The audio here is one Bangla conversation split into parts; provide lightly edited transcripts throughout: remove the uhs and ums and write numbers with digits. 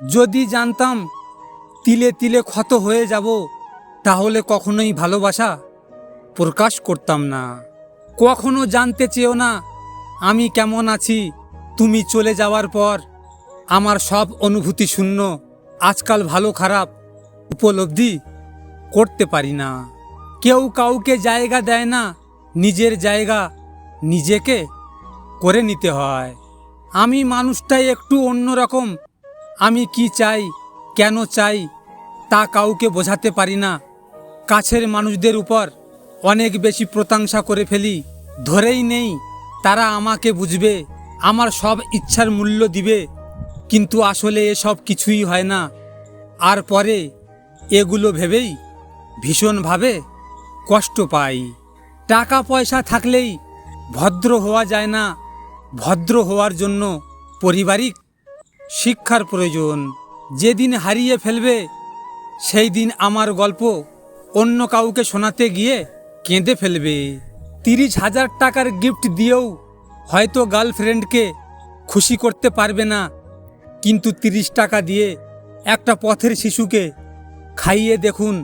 যদি জানতাম তিলে তিলে ক্ষত হয়ে যাব, তাহলে কখনোই ভালোবাসা প্রকাশ করতাম না। কখনো জানতে চেয়েও না আমি কেমন আছি। তুমি চলে যাওয়ার পর আমার সব অনুভূতি শূন্য। আজকাল ভালো খারাপ উপলব্ধি করতে পারি না। কেউ কাউকে জায়গা দেয় না, নিজের জায়গা নিজেকে করে নিতে হয়। আমি মানুষটাই একটু অন্যরকম। আমি কি চাই, কেন চাই, তা কাউকে বোঝাতে পারি না। কাছের মানুষদের উপর অনেক বেশি প্রশংসা করে ফেলি। ধরেই নেই তারা আমাকে বুঝবে, আমার সব ইচ্ছার মূল্য দিবে, কিন্তু আসলে এসব কিছুই হয় না। আর পরে এগুলো ভেবেই ভীষণভাবে কষ্ট পাই। টাকা পয়সা থাকলেই ভদ্র হওয়া যায় না। ভদ্র হওয়ার জন্য পারিবারিক শিক্ষার প্রয়োজন। যেদিন হারিয়ে ফেলবে, সেই দিন আমার গল্প অন্য কাউকে শোনাতে গিয়ে কেঁদে ফেলবে। 30,000 টাকার গিফট দিয়েও হয়তো গার্লফ্রেন্ডকে খুশি করতে পারবে না, কিন্তু 30 টাকা দিয়ে একটা পথের শিশুকে খাইয়ে দেখুন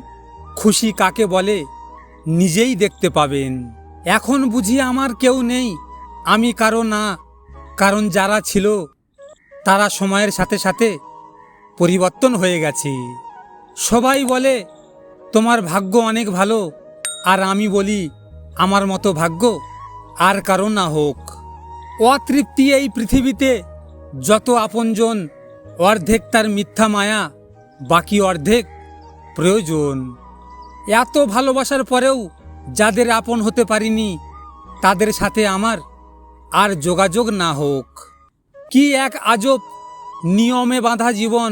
খুশি কাকে বলে, নিজেই দেখতে পাবেন। এখন বুঝি আমার কেউ নেই, আমি কারো না। কারণ যারা ছিল তারা সময়ের সাথে সাথে পরিবর্তন হয়ে গেছে। সবাই বলে তোমার ভাগ্য অনেক ভালো, আর আমি বলি আমার মতো ভাগ্য আর কারো না হোক। অতৃপ্তি এই পৃথিবীতে যত আপনজন, অর্ধেক তার মিথ্যা মায়া, বাকি অর্ধেক প্রয়োজন। এত ভালোবাসার পরেও যাদের আপন হতে পারিনি, তাদের সাথে আমার আর যোগাযোগ না হোক। কি এক আজব নিয়মে বাঁধা জীবন।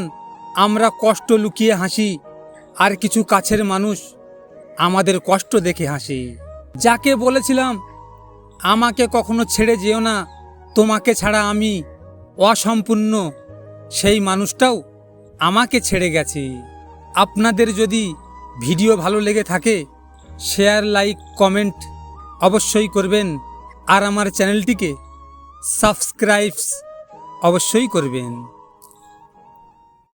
আমরা কষ্ট লুকিয়ে হাসি, আর কিছু কাছের মানুষ আমাদের কষ্ট দেখে হাসে। যাকে বলেছিলাম আমাকে কখনো ছেড়ে যেও না, তোমাকে ছাড়া আমি অসম্পূর্ণ, সেই মানুষটাও আমাকে ছেড়ে গেছে। আপনাদের যদি ভিডিও ভালো লেগে থাকে, শেয়ার, লাইক, কমেন্ট অবশ্যই করবেন, আর আমার চ্যানেলটিকে সাবস্ক্রাইব অবশ্যই করবেন।